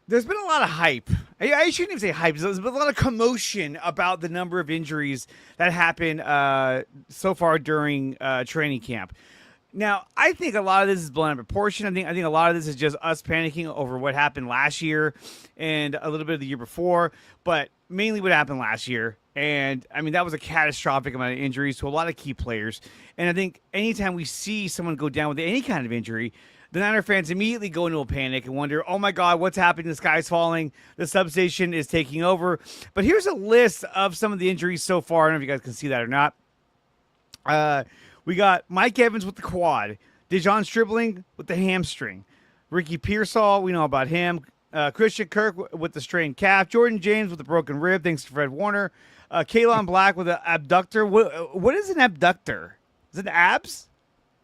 There's been a lot of hype. I shouldn't even say hype. There's been a lot of commotion about the number of injuries that happened so far during training camp. Now, I think a lot of this is blown out of proportion. I think a lot of this is just us panicking over what happened last year and a little bit of the year before, but mainly what happened last year. And I mean, that was a catastrophic amount of injuries to a lot of key players. And I think anytime we see someone go down with any kind of injury, the Niner fans immediately go into a panic and wonder, oh my God, what's happening? The sky's falling. The substation is taking over. But here's a list of some of the injuries so far. I don't know if you guys can see that or not. We got Mike Evans with the quad, Dejon Stribling with the hamstring, Ricky Pearsall, we know about him, Christian Kirk with the strained calf, Jordan James with the broken rib, thanks to Fred Warner, Kalon Black with an abductor. What is an abductor? Is it abs?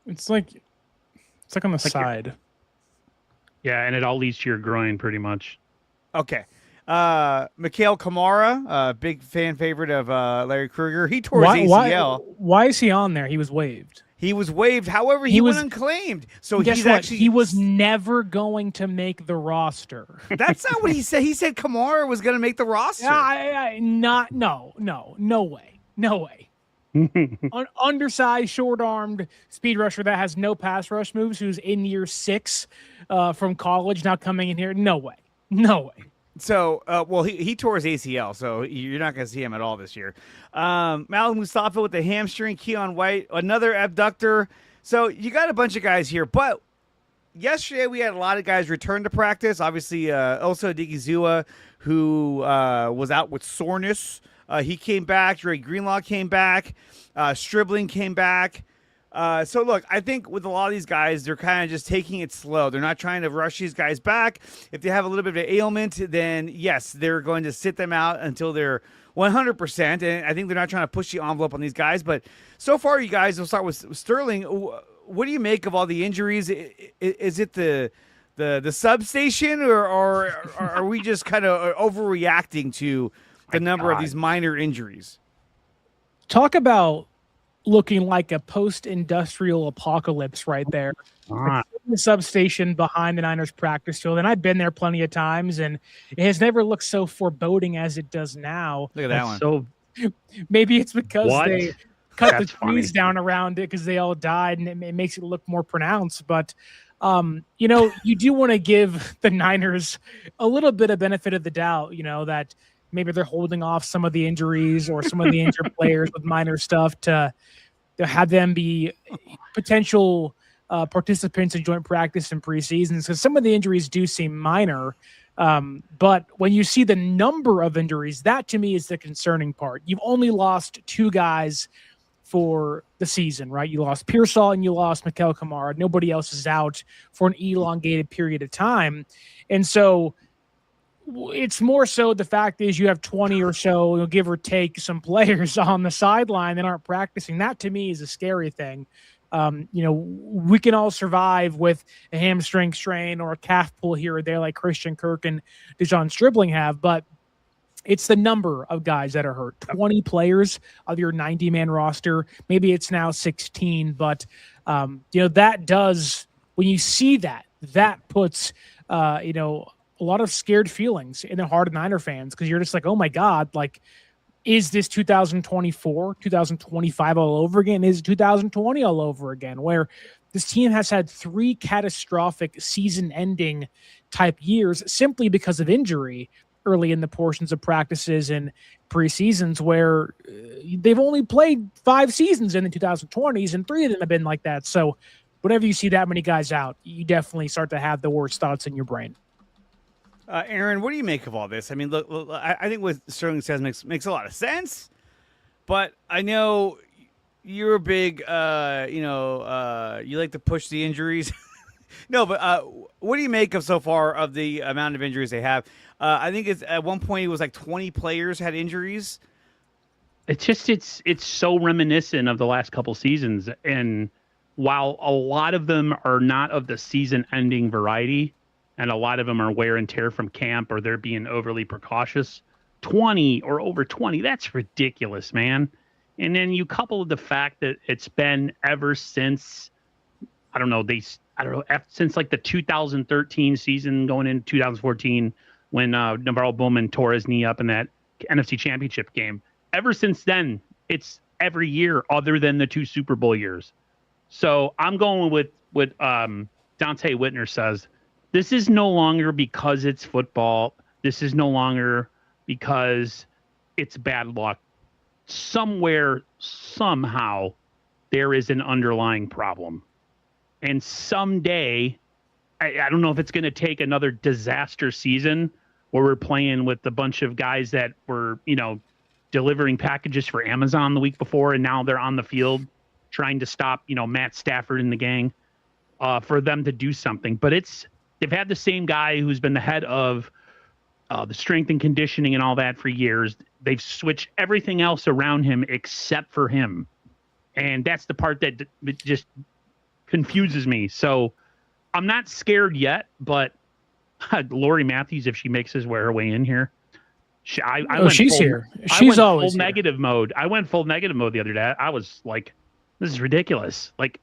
It's like on the side. Yeah, and it all leads to your groin pretty much. Okay. Mikhail Kamara, big fan favorite of Larry Krueger. He tore his ACL. Why is he on there? He was waived. He was waived. However, he went unclaimed. So guess he's what? actually He was never going to make the roster. That's not what he said. He said Kamara was going to make the roster. No way. Undersized, short-armed speed rusher that has no pass rush moves, who's in year 6 from college, now coming in here. No way. So, he tore his ACL, so you're not going to see him at all this year. Malik Mustafa with the hamstring, Keon White, another abductor. So you got a bunch of guys here, but yesterday we had a lot of guys return to practice. Obviously, Osa Odigizua, who was out with soreness, he came back. Dre Greenlaw came back. Stribling came back. So, look, I think with a lot of these guys, they're kind of just taking it slow. They're not trying to rush these guys back. If they have a little bit of an ailment, then, yes, they're going to sit them out until they're 100%. And I think they're not trying to push the envelope on these guys. But so far, you guys, we'll start with Sterling. What do you make of all the injuries? Is it the substation, or are we just kind of overreacting to the number of these minor injuries? Talk about looking like a post-industrial apocalypse right there. The substation behind the Niners practice field, and I've been there plenty of times, and it has never looked so foreboding as it does now. Look at that one. So maybe it's because they cut That's the trees down around it because they all died, and it makes it look more pronounced. But you do want to give the Niners a little bit of benefit of the doubt, that maybe they're holding off some of the injuries or some of the injured players with minor stuff to have them be potential participants in joint practice and preseasons, because some of the injuries do seem minor. But when you see the number of injuries, that to me is the concerning part. You've only lost 2 guys for the season, right? You lost Pearsall and you lost Mikhail Kamara. Nobody else is out for an elongated period of time. And so it's more so the fact is you have 20 or so, give or take, some players on the sideline that aren't practicing. That to me is a scary thing. We can all survive with a hamstring strain or a calf pull here or there like Christian Kirk and Dejon Stribling have, but it's the number of guys that are hurt. 20 players of your 90-man roster. Maybe it's now 16, but that does, when you see that puts a lot of scared feelings in the heart of Niner fans, because you're just like, oh my God, like, is this 2024, 2025 all over again? Is it 2020 all over again? Where this team has had 3 catastrophic season-ending type years simply because of injury early in the portions of practices and preseasons, where they've only played 5 seasons in the 2020s, and 3 of them have been like that. So whenever you see that many guys out, you definitely start to have the worst thoughts in your brain. Aaron, what do you make of all this? I mean, look, I think what Sterling says makes a lot of sense, but I know you're a big, you like to push the injuries. No, but what do you make of so far of the amount of injuries they have? I think it's at one point it was like 20 players had injuries. It's so reminiscent of the last couple seasons, and while a lot of them are not of the season-ending variety, and a lot of them are wear and tear from camp, or they're being overly precautious, 20 or over 20, that's ridiculous, man. And then you couple the fact that it's been ever since, since like the 2013 season going into 2014, when Navarro Bowman tore his knee up in that NFC Championship game. Ever since then, it's every year other than the 2 Super Bowl years. So I'm going with what Dante Whitner says. This is no longer because it's football. This is no longer because it's bad luck. Somewhere, somehow, there is an underlying problem. And someday, I don't know if it's going to take another disaster season where we're playing with a bunch of guys that were, delivering packages for Amazon the week before, and now they're on the field trying to stop, Matt Stafford and the gang, for them to do something. But they've had the same guy who's been the head of the strength and conditioning and all that for years. They've switched everything else around him except for him. And that's the part that just confuses me. So I'm not scared yet, but Lori Matthews, if she makes his way her way in here, she's here. She's always full negative mode. I went full negative mode the other day. I was like, this is ridiculous. Like,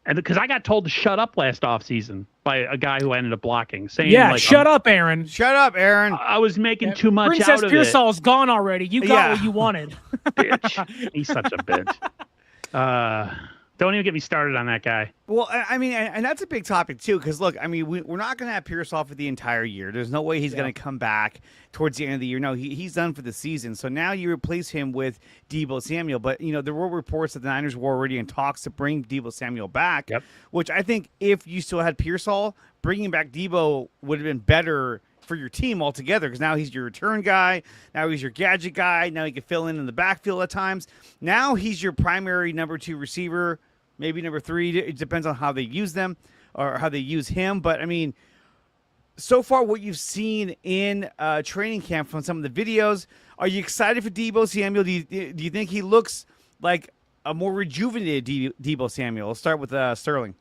and because I got told to shut up last offseason by a guy who I ended up blocking, saying, shut up, Aaron. Shut up, Aaron. I was making too much Princess out of Pearsall's gone already. You got what you wanted. Bitch. He's such a bitch. Don't even get me started on that guy. Well, I mean, and that's a big topic too, because look, I mean, we're not going to have Pearsall for the entire year. There's no way he's going to come back towards the end of the year. No, he's done for the season. So now you replace him with Deebo Samuel. But there were reports that the Niners were already in talks to bring Deebo Samuel back. Yep. Which I think if you still had Pearsall, bringing back Deebo would have been better for your team altogether, because now he's your return guy. Now he's your gadget guy. Now he can fill in the backfield at times. Now he's your primary number 2 receiver, maybe number 3. It depends on how they use them or how they use him. But, I mean, so far what you've seen in training camp from some of the videos, are you excited for Deebo Samuel? Do you think he looks like a more rejuvenated Deebo Samuel? Let's start with Sterling.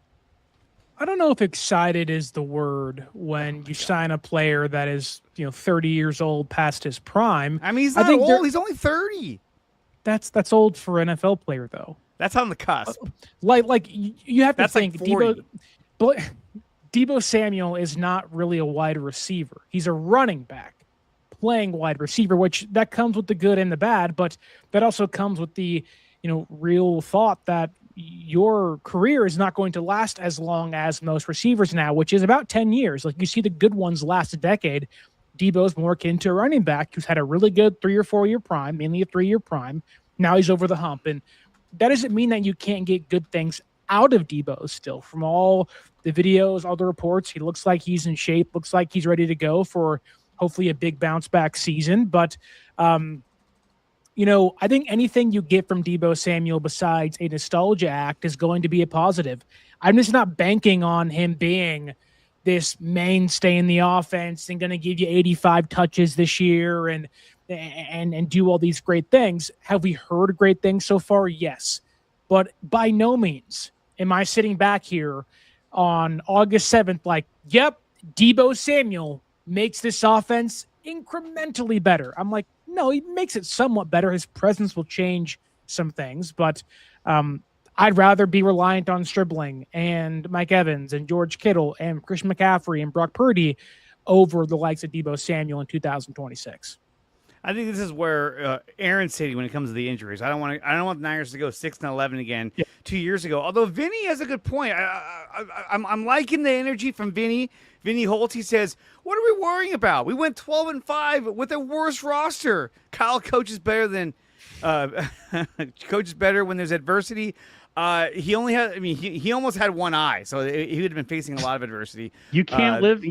I don't know if excited is the word when you sign a player that is, 30 years old past his prime. I mean, he's not old. He's only 30. That's old for an NFL player, though. That's on the cusp. Like you have to think like Deebo Samuel is not really a wide receiver. He's a running back playing wide receiver, which that comes with the good and the bad, but that also comes with the, real thought that your career is not going to last as long as most receivers now, which is about 10 years. Like, you see the good ones last a decade. Deebo's more akin to a running back who's had a really good 3 or 4 year prime, mainly a 3 year prime. Now he's over the hump. And that doesn't mean that you can't get good things out of Deebo still. From all the videos, all the reports, he looks like he's in shape, looks like he's ready to go for hopefully a big bounce back season. But, I think anything you get from Deebo Samuel besides a nostalgia act is going to be a positive. I'm just not banking on him being this mainstay in the offense and going to give you 85 touches this year and do all these great things. Have we heard great things so far? Yes. But by no means am I sitting back here on August 7th like, yep, Deebo Samuel makes this offense incrementally better. I'm like, no, he makes it somewhat better. His presence will change some things, but I'd rather be reliant on Stribling and Mike Evans and George Kittle and Christian McCaffrey and Brock Purdy over the likes of Deebo Samuel in 2026. I think this is where Aaron's sitting when it comes to the injuries. I don't want the Niners to go 6-11 again 2 years ago. Although Vinny has a good point. I'm liking the energy from Vinny. Vinny Holt, he says, "What are we worrying about? We went 12-5 with a worse roster. Kyle coaches better when there's adversity." He almost had one eye, so he would have been facing a lot of adversity. You can't but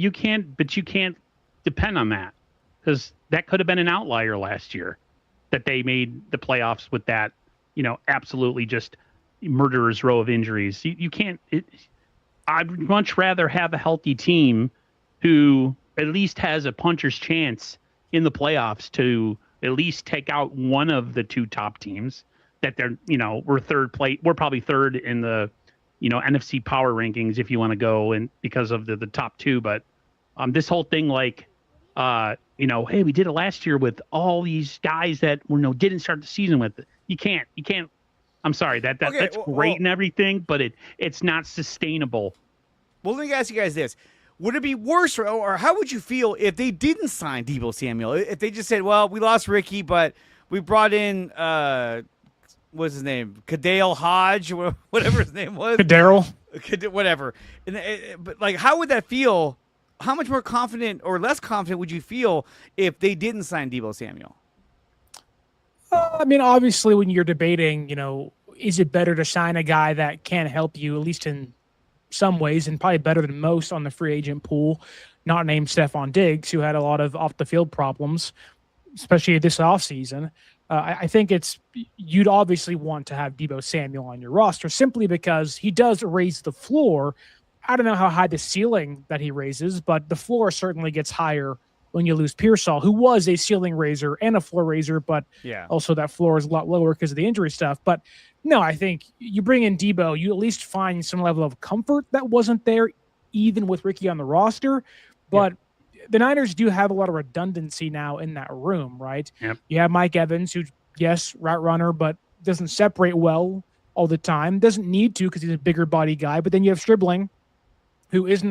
you can't depend on that, because that could have been an outlier last year that they made the playoffs with that, absolutely just murderer's row of injuries. You can't. I'd much rather have a healthy team who at least has a puncher's chance in the playoffs to at least take out one of the 2 top teams that they're, we're third place. We're probably third in the, NFC power rankings if you want to go, and because of the top 2. But this whole thing, like, hey, we did it last year with all these guys that didn't start the season with. You can't. I'm sorry, that's great and everything, but it's not sustainable. Well, let me ask you guys this. would it be worse, or how would you feel if they didn't sign Deebo Samuel? If they just said, "Well, we lost Ricky, but we brought in what's his name, Kadale Hodge, or whatever his name was, Daryl. whatever." But like, how would that feel? How much more confident or less confident would you feel if they didn't sign Deebo Samuel? I mean, obviously, when you're debating, is it better to sign a guy that can help you, at least in some ways, and probably better than most on the free agent pool, not named Stephon Diggs, who had a lot of off the field problems, especially this offseason. I think you'd obviously want to have Deebo Samuel on your roster simply because he does raise the floor. I don't know how high the ceiling that he raises, but the floor certainly gets higher when you lose Pearsall, who was a ceiling raiser and a floor raiser, but also that floor is a lot lower because of the injury stuff. But no, I think you bring in Deebo, you at least find some level of comfort that wasn't there even with Ricky on the roster. But the Niners do have a lot of redundancy now in that room, right? Yep. You have Mike Evans, who, yes, route runner, but doesn't separate well all the time. Doesn't need to because he's a bigger body guy. But then you have Stribling, who is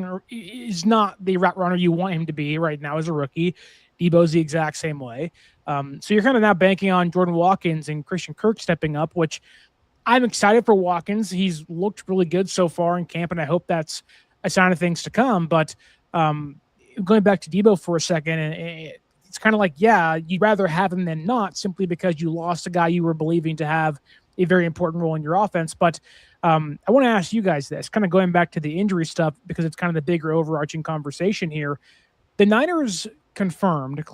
not the route runner you want him to be right now as a rookie. Deebo's the exact same way. So you're kind of now banking on Jordan Watkins and Christian Kirk stepping up, which I'm excited for Watkins. He's looked really good so far in camp, and I hope that's a sign of things to come. But going back to Deebo for a second, and it's kind of like, you'd rather have him than not, simply because you lost a guy you were believing to have a very important role in your offense. But I want to ask you guys this, kind of going back to the injury stuff, because it's kind of the bigger overarching conversation here. The Niners confirmed,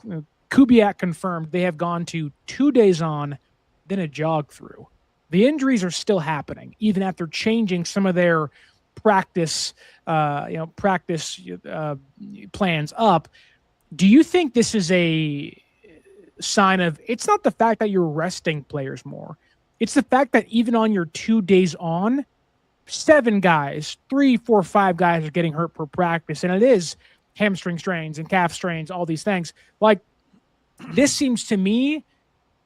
Kubiak confirmed, they have gone to 2 days on, then a jog through. The injuries are still happening, even after changing some of their practice plans up. Do you think this is a sign of, it's not the fact that you're resting players more, it's the fact that even on your 2 days on, 7 guys, 3, 4, 5 guys are getting hurt per practice, and it is hamstring strains and calf strains, all these things. Like, this seems to me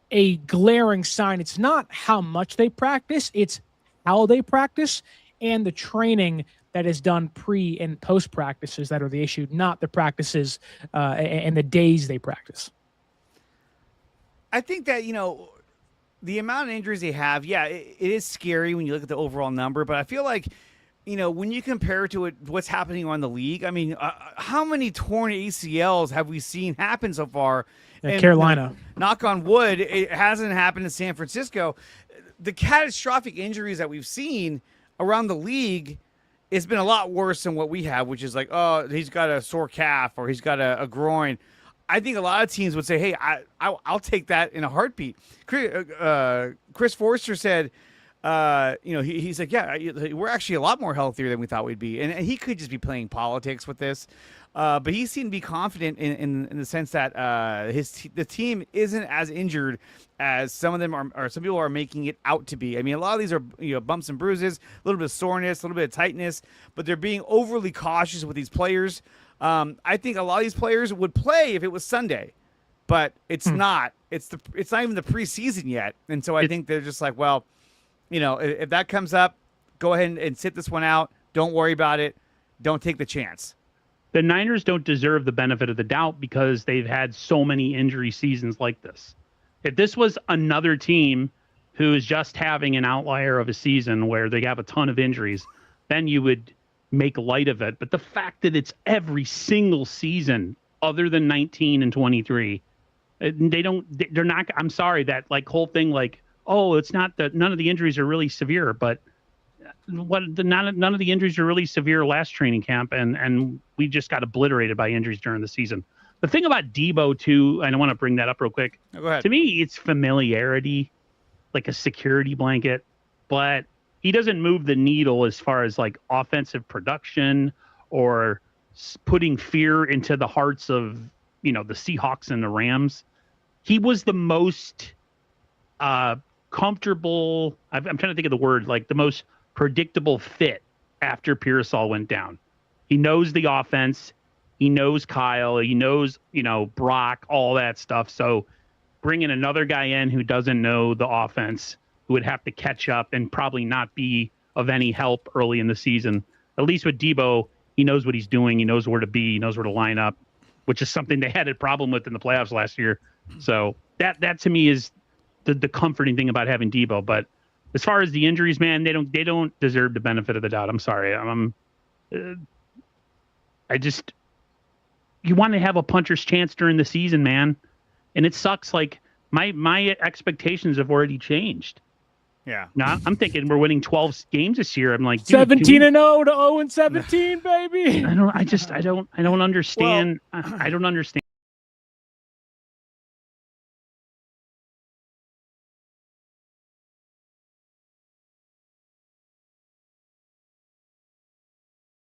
a glaring sign. It's not how much they practice, it's how they practice and the training that is done pre and post practices that are the issue, not the practices and the days they practice. I think that, the amount of injuries they have, it is scary when you look at the overall number, but I feel like, when you compare it to what's happening on the league, I mean, how many torn ACLs have we seen happen so far? And, Carolina. Knock on wood, it hasn't happened in San Francisco. The catastrophic injuries that we've seen around the league, it's been a lot worse than what we have, which is like, oh, he's got a sore calf or he's got a groin. I think a lot of teams would say, hey, I'll take that in a heartbeat. Chris Forster said, he's like, we're actually a lot more healthier than we thought we'd be. And he could just be playing politics with this. But he seemed to be confident in the sense that the team isn't as injured as some of them are, or some people are making it out to be. I mean, a lot of these are bumps and bruises, a little bit of soreness, a little bit of tightness, but they're being overly cautious with these players. I think a lot of these players would play if it was Sunday, but it's not. It's not even the preseason yet, and so I think they're just like, well, if that comes up, go ahead and sit this one out. Don't worry about it. Don't take the chance. The Niners don't deserve the benefit of the doubt because they've had so many injury seasons like this. If this was another team who is just having an outlier of a season where they have a ton of injuries, then you would make light of it. But the fact that it's every single season other than 19 and 23, they're not, I'm sorry, that like whole thing, like, oh, it's not that none of the injuries are really severe, but none of the injuries are really severe last training camp, and we just got obliterated by injuries during the season. The thing about Deebo too, and I want to bring that up real quick. Go ahead. To me, it's familiarity, like a security blanket, but he doesn't move the needle as far as like offensive production or putting fear into the hearts of the Seahawks and the Rams. He was the most comfortable. I'm trying to think of the word, like the most predictable fit after Pearsall went down. He knows the offense. He knows Kyle. He knows, Brock, all that stuff. So bringing another guy in who doesn't know the offense, who would have to catch up and probably not be of any help early in the season. At least with Deebo, He knows what he's doing. He knows where to be. He knows where to line up, which is something they had a problem with in the playoffs last year. So that to me is the comforting thing about having Deebo. But as far as the injuries, man, they don't deserve the benefit of the doubt. I'm sorry. You want to have a puncher's chance during the season, man. And it sucks. Like my expectations have already changed. Yeah. Now I'm thinking we're winning 12 games this year. I'm like, dude, 17 and 0 to 0 and 17, baby. I don't understand. I don't understand.